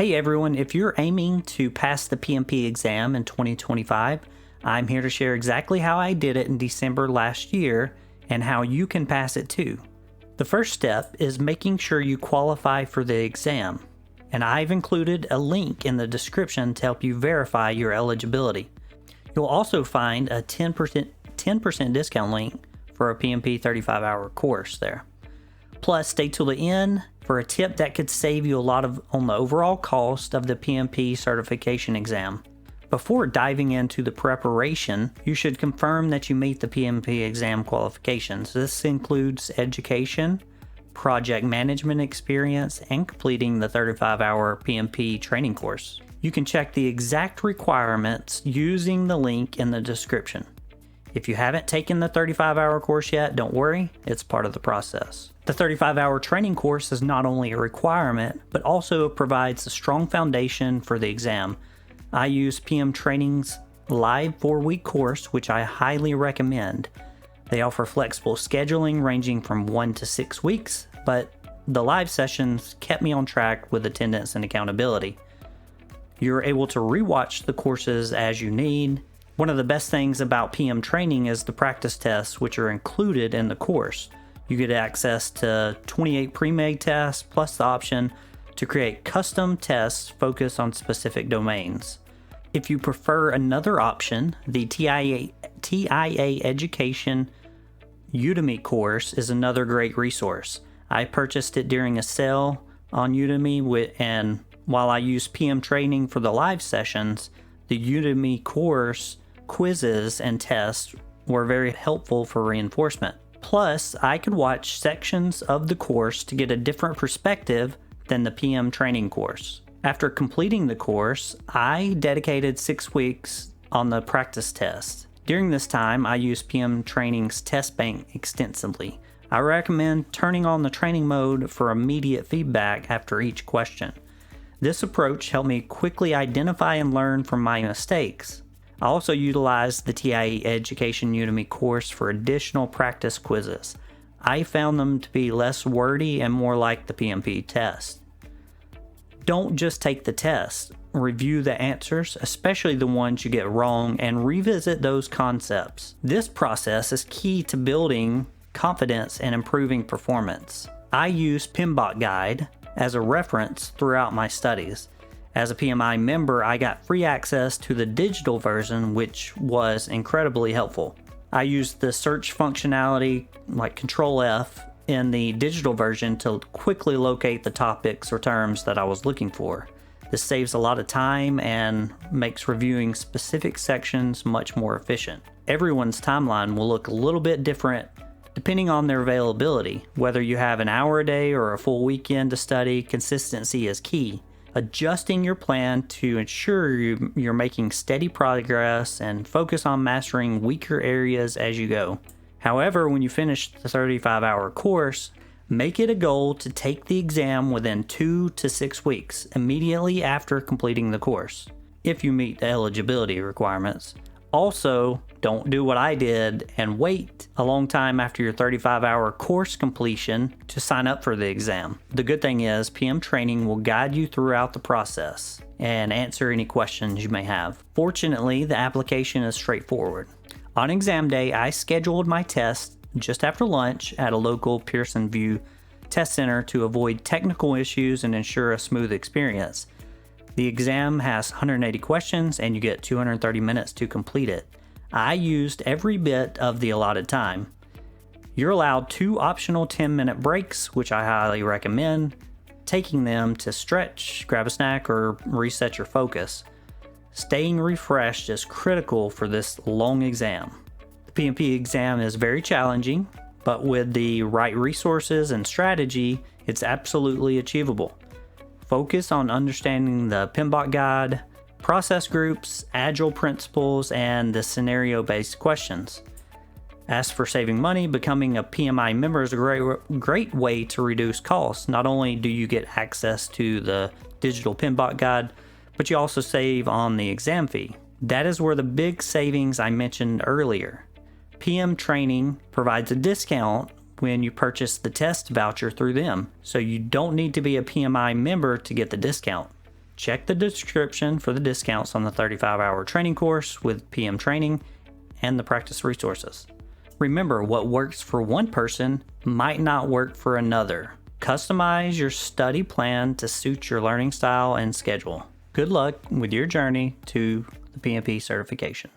Hey everyone, if you're aiming to pass the PMP exam in 2025, I'm here to share exactly how I did it in December last year and how you can pass it too. The first step is making sure you qualify for the exam, and I've included a link in the description to help you verify your eligibility. You'll also find a 10% discount link for a PMP 35-hour course there. Plus, stay till the end for a tip that could save you a lot on the overall cost of the PMP certification exam. Before diving into the preparation, you should confirm that you meet the PMP exam qualifications. This includes education, project management experience, and completing the 35-hour PMP training course. You can check the exact requirements using the link in the description. If you haven't taken the 35-hour course yet, don't worry, it's part of the process. The 35-hour training course is not only a requirement, but also provides a strong foundation for the exam. I use PM Training's live 4-week course, which I highly recommend. They offer flexible scheduling ranging from 1 to 6 weeks, but the live sessions kept me on track with attendance and accountability. You're able to rewatch the courses as you need. One of the best things about PM Training is the practice tests, which are included in the course. You get access to 28 pre-made tests, plus the option to create custom tests focused on specific domains. If you prefer another option, the TIA Education Udemy course is another great resource. I purchased it during a sale on Udemy, and while I use PM Training for the live sessions, the Udemy course quizzes and tests were very helpful for reinforcement. Plus, I could watch sections of the course to get a different perspective than the PM Training course. After completing the course, I dedicated 6 weeks on the practice test. During this time, I used PM Training's test bank extensively. I recommend turning on the training mode for immediate feedback after each question. This approach helped me quickly identify and learn from my mistakes. I also utilized the TIA Education Udemy course for additional practice quizzes. I found them to be less wordy and more like the PMP test. Don't just take the test. Review the answers, especially the ones you get wrong, and revisit those concepts. This process is key to building confidence and improving performance. I use PMBOK Guide as a reference throughout my studies. As a PMI member, I got free access to the digital version, which was incredibly helpful. I used the search functionality like Control F in the digital version to quickly locate the topics or terms that I was looking for. This saves a lot of time and makes reviewing specific sections much more efficient. Everyone's timeline will look a little bit different depending on their availability. Whether you have an hour a day or a full weekend to study, consistency is key. Adjusting your plan to ensure you're making steady progress and focus on mastering weaker areas as you go. However, when you finish the 35-hour course, make it a goal to take the exam within 2 to 6 weeks, immediately after completing the course, if you meet the eligibility requirements. Also, don't do what I did and wait a long time after your 35-hour course completion to sign up for the exam. The good thing is PM Training will guide you throughout the process and answer any questions you may have. Fortunately, the application is straightforward. On exam day, I scheduled my test just after lunch at a local Pearson VUE test center to avoid technical issues and ensure a smooth experience. The exam has 180 questions and you get 230 minutes to complete it. I used every bit of the allotted time. You're allowed 2 optional 10-minute breaks, which I highly recommend, taking them to stretch, grab a snack, or reset your focus. Staying refreshed is critical for this long exam. The PMP exam is very challenging, but with the right resources and strategy, it's absolutely achievable. Focus on understanding the PMBOK Guide, process groups, agile principles, and the scenario-based questions. As for saving money, becoming a PMI member is a great way to reduce costs. Not only do you get access to the digital PMBOK Guide, but you also save on the exam fee. That is where the big savings I mentioned earlier. PM Training provides a discount when you purchase the test voucher through them, so you don't need to be a PMI member to get the discount. Check the description for the discounts on the 35-hour training course with PM training and the practice resources. Remember, what works for one person might not work for another. Customize your study plan to suit your learning style and schedule. Good luck with your journey to the PMP certification.